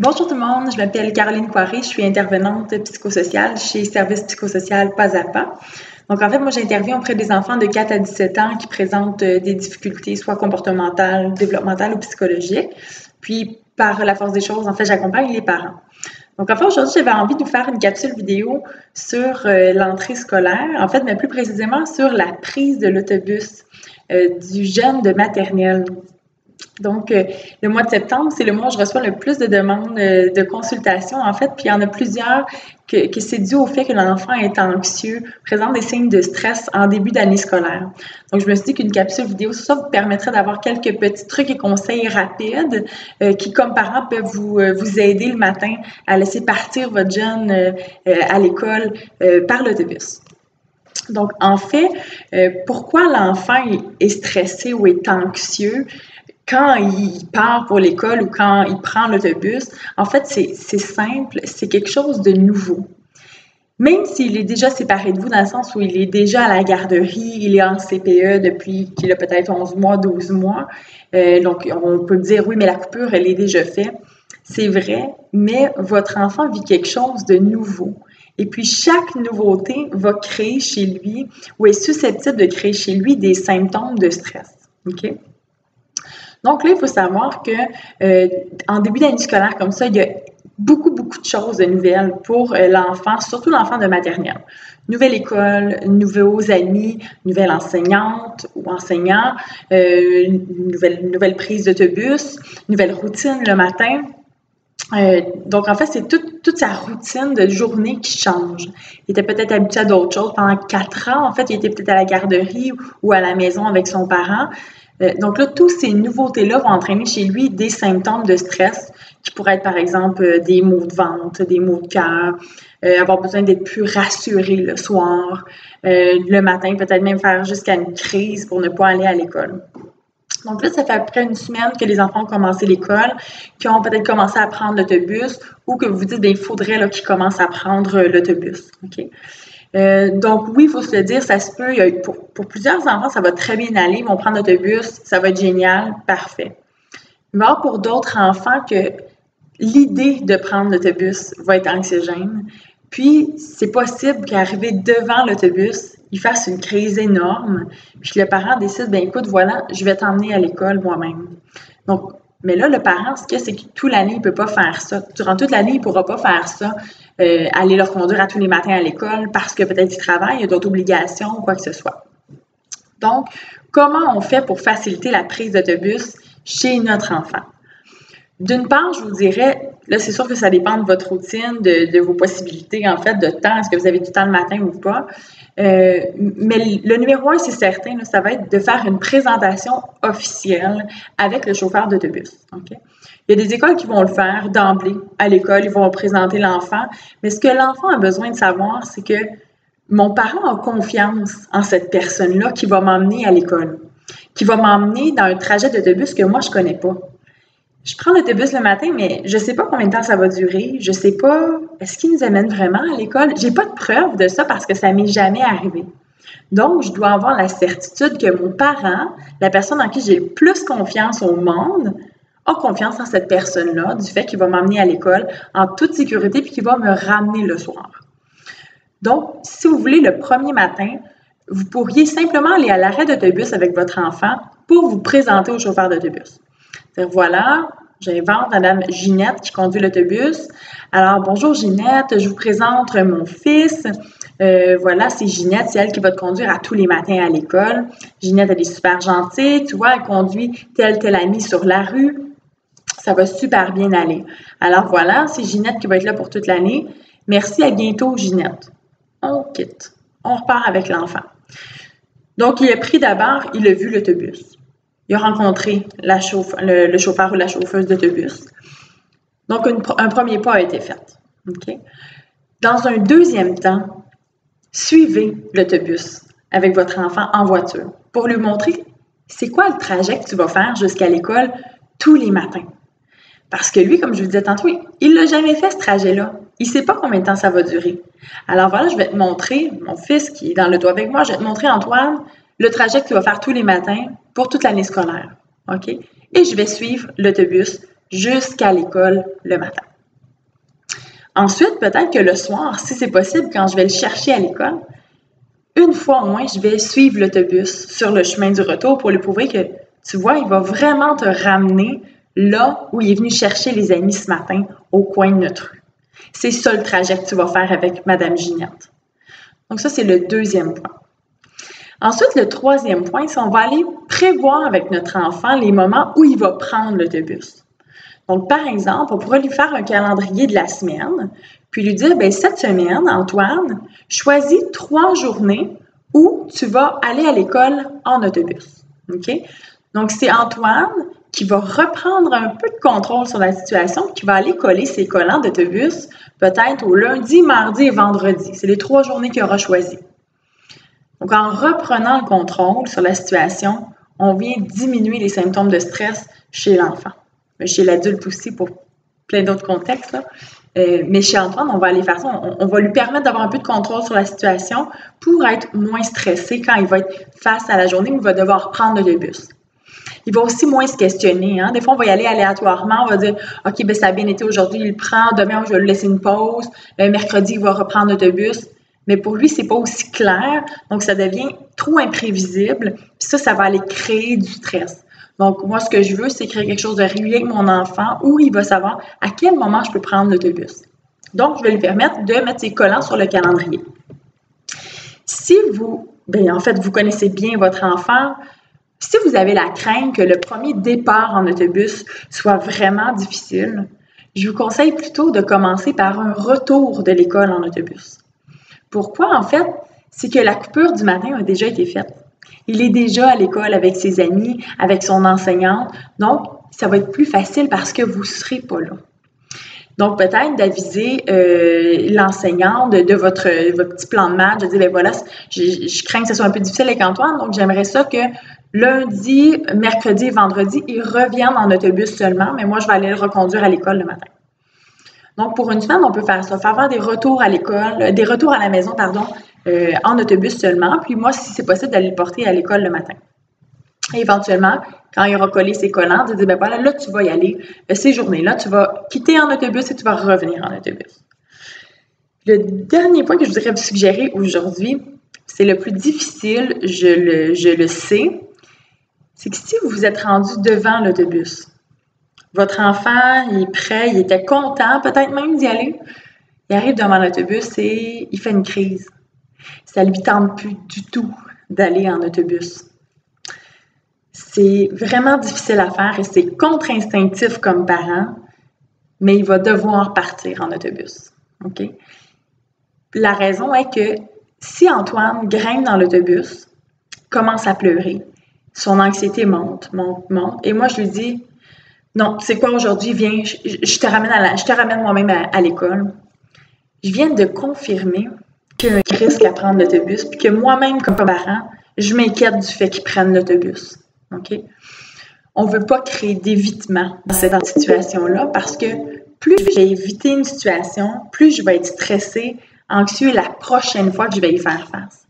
Bonjour tout le monde, je m'appelle Caroline Coiré, je suis intervenante psychosociale chez Service psychosocial Pas à Pas. Donc en fait, moi j'interviens auprès des enfants de 4 à 17 ans qui présentent des difficultés soit comportementales, développementales ou psychologiques. Puis par la force des choses, en fait, j'accompagne les parents. Donc en fait, aujourd'hui, j'avais envie de vous faire une capsule vidéo sur l'entrée scolaire, en fait, mais plus précisément sur la prise de l'autobus du jeune de maternelle. Donc, le mois de septembre, c'est le mois où je reçois le plus de demandes de consultation, en fait, puis il y en a plusieurs que c'est dû au fait que l'enfant est anxieux, présente des signes de stress en début d'année scolaire. Donc, je me suis dit qu'une capsule vidéo, ça vous permettrait d'avoir quelques petits trucs et conseils rapides qui, comme parents, peuvent vous aider le matin à laisser partir votre jeune à l'école par l'autobus. Donc, en fait, pourquoi l'enfant est stressé ou est anxieux quand il part pour l'école ou quand il prend l'autobus? En fait, c'est simple, c'est quelque chose de nouveau. Même s'il est déjà séparé de vous, dans le sens où il est déjà à la garderie, il est en CPE depuis qu'il a peut-être 11 mois, 12 mois, donc on peut dire, oui, mais la coupure, elle est déjà faite. C'est vrai, mais votre enfant vit quelque chose de nouveau. Et puis, chaque nouveauté va créer chez lui ou est susceptible de créer chez lui des symptômes de stress. OK? Donc là, il faut savoir que en début d'année scolaire comme ça, il y a beaucoup de choses de nouvelles pour l'enfant, surtout l'enfant de maternelle. Nouvelle école, nouveaux amis, nouvelle enseignante ou enseignant, nouvelle prise d'autobus, nouvelle routine le matin. Donc, en fait, c'est toute sa routine de journée qui change. Il était peut-être habitué à d'autres choses pendant 4 ans. En fait, il était peut-être à la garderie ou à la maison avec son parent. Donc là, toutes ces nouveautés-là vont entraîner chez lui des symptômes de stress qui pourraient être, par exemple, des maux de ventre, des maux de cœur, avoir besoin d'être plus rassuré le soir, le matin, peut-être même faire jusqu'à une crise pour ne pas aller à l'école. Donc là, ça fait à peu près une semaine que les enfants ont commencé l'école, qui ont peut-être commencé à prendre l'autobus ou que vous vous dites, bien, il faudrait qu'ils commencent à prendre l'autobus. OK? Donc oui, il faut se le dire, ça se peut, pour plusieurs enfants, ça va très bien aller, ils vont prendre l'autobus, ça va être génial, parfait. Mais pour d'autres enfants que l'idée de prendre l'autobus va être anxiogène, puis c'est possible qu'arrivé devant l'autobus, il fasse une crise énorme, puis que le parent décide, bien écoute, voilà, je vais t'emmener à l'école moi-même. Donc, mais là, le parent, ce qu'il y a, c'est que toute l'année, il ne peut pas faire ça. Durant toute l'année, il ne pourra pas faire ça, aller leur conduire à tous les matins à l'école parce que peut-être il travaille, il y a d'autres obligations ou quoi que ce soit. Donc, comment on fait pour faciliter la prise d'autobus chez notre enfant? D'une part, je vous dirais, là, c'est sûr que ça dépend de votre routine, de vos possibilités, en fait, de temps. Est-ce que vous avez du temps le matin ou pas? Mais le numéro 1, c'est certain, là, ça va être de faire une présentation officielle avec le chauffeur d'autobus. Okay? Il y a des écoles qui vont le faire d'emblée à l'école, ils vont présenter l'enfant. Mais ce que l'enfant a besoin de savoir, c'est que mon parent a confiance en cette personne-là qui va m'emmener à l'école, qui va m'emmener dans un trajet d'autobus que moi, je ne connais pas. Je prends l'autobus le matin, mais je ne sais pas combien de temps ça va durer. Je ne sais pas, est-ce qu'il nous amène vraiment à l'école? Je n'ai pas de preuve de ça parce que ça ne m'est jamais arrivé. Donc, je dois avoir la certitude que mon parent, la personne en qui j'ai le plus confiance au monde, a confiance en cette personne-là, du fait qu'il va m'emmener à l'école en toute sécurité puis qu'il va me ramener le soir. Donc, si vous voulez, le premier matin, vous pourriez simplement aller à l'arrêt d'autobus avec votre enfant pour vous présenter au chauffeur d'autobus. C'est-à-dire, voilà, j'invente Madame Ginette qui conduit l'autobus. Alors, bonjour Ginette, je vous présente mon fils. Voilà, c'est Ginette, c'est elle qui va te conduire à tous les matins à l'école. Ginette, elle est super gentille, tu vois, elle conduit tel ami sur la rue. Ça va super bien aller. Alors voilà, c'est Ginette qui va être là pour toute l'année. Merci, à bientôt Ginette. On quitte. On repart avec l'enfant. Donc, il a pris d'abord, il a vu l'autobus. Il a rencontré le chauffeur ou la chauffeuse d'autobus. Donc, un premier pas a été fait. Okay? Dans un deuxième temps, suivez l'autobus avec votre enfant en voiture pour lui montrer c'est quoi le trajet que tu vas faire jusqu'à l'école tous les matins. Parce que lui, comme je vous disais tantôt, il ne l'a jamais fait ce trajet-là. Il ne sait pas combien de temps ça va durer. Alors voilà, je vais te montrer, mon fils qui est dans le dos avec moi, je vais te montrer, Antoine, le trajet que tu vas faire tous les matins pour toute l'année scolaire. OK? Et je vais suivre l'autobus jusqu'à l'école le matin. Ensuite, peut-être que le soir, si c'est possible, quand je vais le chercher à l'école, une fois au moins, je vais suivre l'autobus sur le chemin du retour pour lui prouver que, tu vois, il va vraiment te ramener là où il est venu chercher les amis ce matin, au coin de notre rue. C'est ça le trajet que tu vas faire avec Madame Ginette. Donc ça, c'est le deuxième point. Ensuite, le troisième point, c'est qu'on va aller prévoir avec notre enfant les moments où il va prendre l'autobus. Donc, par exemple, on pourrait lui faire un calendrier de la semaine, puis lui dire, bien, cette semaine, Antoine, choisis 3 journées où tu vas aller à l'école en autobus. OK? Donc, c'est Antoine qui va reprendre un peu de contrôle sur la situation, qui va aller coller ses collants d'autobus, peut-être au lundi, mardi et vendredi. C'est les 3 journées qu'il aura choisies. Donc, en reprenant le contrôle sur la situation, on vient diminuer les symptômes de stress chez l'enfant. Chez l'adulte aussi, pour plein d'autres contextes. Là. Mais chez Antoine, on va aller faire ça. On va lui permettre d'avoir un peu de contrôle sur la situation pour être moins stressé quand il va être face à la journée où il va devoir prendre l'autobus. Il va aussi moins se questionner. Hein? Des fois, on va y aller aléatoirement. On va dire, OK, ben ça a bien été aujourd'hui, il le prend. Demain, je vais lui laisser une pause. Mercredi, il va reprendre l'autobus. Mais pour lui, c'est pas aussi clair. Donc, ça devient trop imprévisible. Puis ça va aller créer du stress. Donc, moi, ce que je veux, c'est créer quelque chose de régulier avec mon enfant où il va savoir à quel moment je peux prendre l'autobus. Donc, je vais lui permettre de mettre ses collants sur le calendrier. Si vous, vous connaissez bien votre enfant, si vous avez la crainte que le premier départ en autobus soit vraiment difficile, je vous conseille plutôt de commencer par un retour de l'école en autobus. Pourquoi? En fait, c'est que la coupure du matin a déjà été faite. Il est déjà à l'école avec ses amis, avec son enseignante. Donc, ça va être plus facile parce que vous ne serez pas là. Donc, peut-être d'aviser l'enseignante de votre petit plan de match, de dire, ben voilà, je crains que ce soit un peu difficile avec Antoine, donc j'aimerais ça que lundi, mercredi et vendredi, il revienne en autobus seulement, mais moi, je vais aller le reconduire à l'école le matin. Donc, pour une semaine, on peut faire ça, faire des retours à l'école, des retours à la maison, en autobus seulement. Puis moi, si c'est possible, d'aller le porter à l'école le matin. Et éventuellement, quand il aura collé ses collants, de dire, ben voilà, là, tu vas y aller. Ces journées-là, tu vas quitter en autobus et tu vas revenir en autobus. Le dernier point que je voudrais vous suggérer aujourd'hui, c'est le plus difficile, je le sais, c'est que si vous vous êtes rendu devant l'autobus, votre enfant, il est prêt, il était content, peut-être même d'y aller, il arrive devant l'autobus et il fait une crise. Ça ne lui tente plus du tout d'aller en autobus. C'est vraiment difficile à faire et c'est contre-instinctif comme parent, mais il va devoir partir en autobus. OK? La raison est que si Antoine grimpe dans l'autobus, commence à pleurer, son anxiété monte, et moi je lui dis, non, c'est quoi aujourd'hui, viens, je te ramène moi-même à l'école. Je viens de confirmer qu'il y a un risque à prendre l'autobus, puis que moi-même, comme parent, je m'inquiète du fait qu'ils prennent l'autobus. OK? On ne veut pas créer d'évitement dans cette situation-là parce que plus je vais éviter une situation, plus je vais être stressée, anxieux la prochaine fois que je vais y faire face.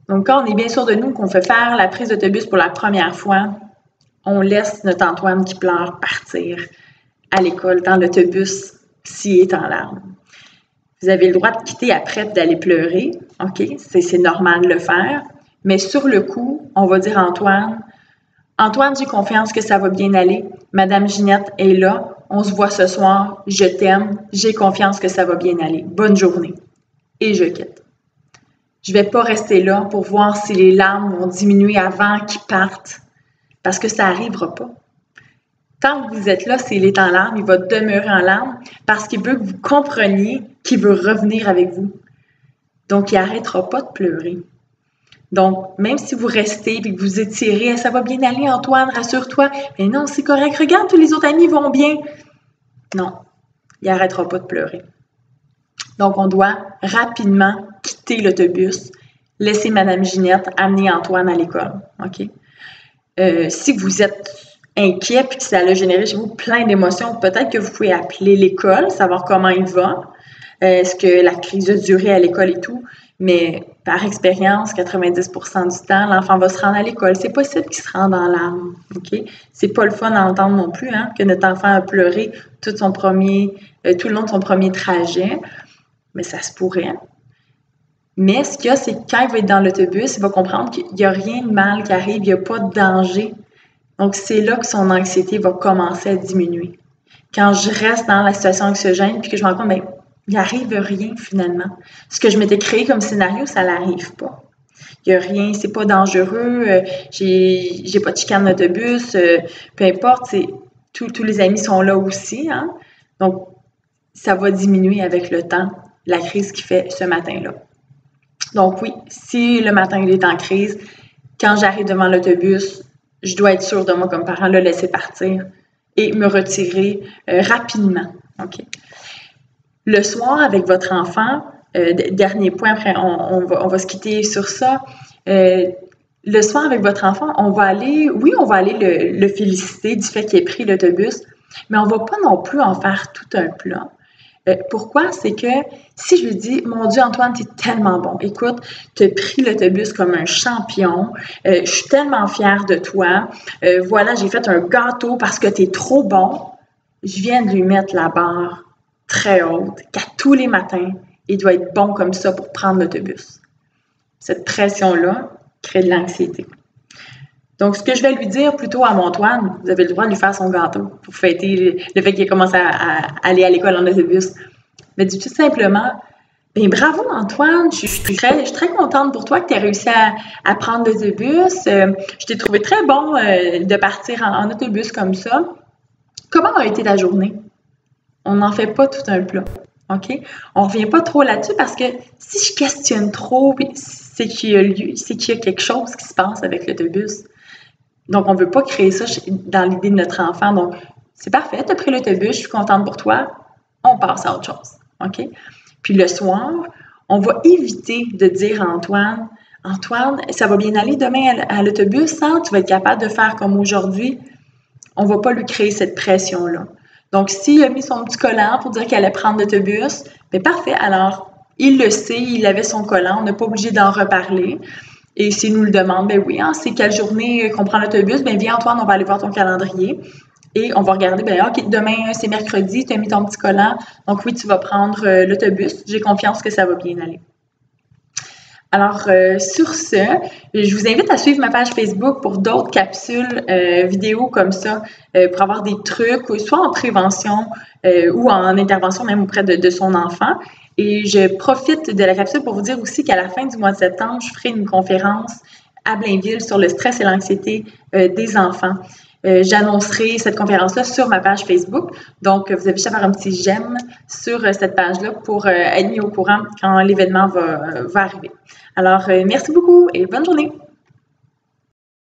Donc, quand on est bien sûr de nous qu'on fait faire la prise d'autobus pour la première fois, on laisse notre Antoine qui pleure partir à l'école dans l'autobus s'il est en larmes. Vous avez le droit de quitter après et d'aller pleurer. OK? C'est normal de le faire. Mais sur le coup, on va dire à Antoine, j'ai confiance que ça va bien aller. Madame Ginette est là. On se voit ce soir. Je t'aime. J'ai confiance que ça va bien aller. Bonne journée. Et je quitte. Je ne vais pas rester là pour voir si les larmes vont diminuer avant qu'ils partent. Parce que ça n'arrivera pas. Tant que vous êtes là, s'il est en larmes, il va demeurer en larmes parce qu'il veut que vous compreniez qu'il veut revenir avec vous. Donc, il n'arrêtera pas de pleurer. Donc, même si vous restez et que vous étirez, ça va bien aller, Antoine, rassure-toi. Mais non, c'est correct, regarde, tous les autres amis vont bien. Non, il n'arrêtera pas de pleurer. Donc, on doit rapidement quitter l'autobus, laisser Madame Ginette amener Antoine à l'école. OK? Si vous êtes inquiet et que ça a généré chez vous plein d'émotions, peut-être que vous pouvez appeler l'école, savoir comment il va. Est-ce que la crise a duré à l'école et tout? Mais par expérience, 90% du temps, l'enfant va se rendre à l'école. C'est possible qu'il se rende dans l'arme, OK? C'est pas le fun à entendre non plus, hein, que notre enfant a pleuré tout le long de son premier trajet, mais ça se pourrait. Mais ce qu'il y a, c'est que quand il va être dans l'autobus, il va comprendre qu'il n'y a rien de mal qui arrive, il n'y a pas de danger. Donc, c'est là que son anxiété va commencer à diminuer. Quand je reste dans la situation anxiogène, puis que je me rends compte, bien, il n'arrive rien finalement. Ce que je m'étais créé comme scénario, ça n'arrive pas. Il n'y a rien, c'est pas dangereux, j'ai pas de chicane d'autobus, peu importe, tous les amis sont là aussi, hein? Donc, ça va diminuer avec le temps, la crise qu'il fait ce matin-là. Donc oui, si le matin il est en crise, quand j'arrive devant l'autobus, je dois être sûre de moi comme parent, le laisser partir et me retirer rapidement. OK? Le soir, avec votre enfant, dernier point, après on va se quitter sur ça. Le soir, avec votre enfant, on va aller le féliciter du fait qu'il ait pris l'autobus, mais on ne va pas non plus en faire tout un plat. Pourquoi? C'est que si je lui dis, mon Dieu, Antoine, tu es tellement bon. Écoute, tu as pris l'autobus comme un champion. Je suis tellement fière de toi. Voilà, j'ai fait un gâteau parce que tu es trop bon. Je viens de lui mettre la barre très haute, qu'à tous les matins, il doit être bon comme ça pour prendre l'autobus. Cette pression-là crée de l'anxiété. Donc, ce que je vais lui dire plutôt à mon Antoine, vous avez le droit de lui faire son gâteau pour fêter le fait qu'il ait commencé à aller à l'école en autobus. Mais dis tout simplement, bien bravo Antoine, je suis très contente pour toi que tu aies réussi à prendre l'autobus. Je t'ai trouvé très bon de partir en autobus comme ça. Comment a été ta journée? On n'en fait pas tout un plat, OK? On ne revient pas trop là-dessus parce que si je questionne trop, c'est qu'il y a quelque chose qui se passe avec l'autobus. Donc, on ne veut pas créer ça dans l'idée de notre enfant. Donc, c'est parfait, tu as pris l'autobus, je suis contente pour toi, on passe à autre chose. OK? Puis le soir, on va éviter de dire à Antoine, ça va bien aller demain à l'autobus, hein? Tu vas être capable de faire comme aujourd'hui. On ne va pas lui créer cette pression-là. Donc, s'il a mis son petit collant pour dire qu'il allait prendre l'autobus, bien parfait. Alors, il le sait, il avait son collant, on n'est pas obligé d'en reparler. Et s'il nous le demande, ben oui, hein, c'est quelle journée qu'on prend l'autobus, ben viens Antoine, on va aller voir ton calendrier. Et on va regarder, ben OK, demain c'est mercredi, tu as mis ton petit collant, donc oui, tu vas prendre l'autobus. J'ai confiance que ça va bien aller. Alors, sur ce, je vous invite à suivre ma page Facebook pour d'autres capsules vidéo comme ça, pour avoir des trucs, soit en prévention ou en intervention même auprès de son enfant. Et je profite de la capsule pour vous dire aussi qu'à la fin du mois de septembre, je ferai une conférence à Blainville sur le stress et l'anxiété des enfants. J'annoncerai cette conférence-là sur ma page Facebook. Donc, vous avez juste à faire un petit j'aime sur cette page-là pour être mis au courant quand l'événement va arriver. Alors, merci beaucoup et bonne journée!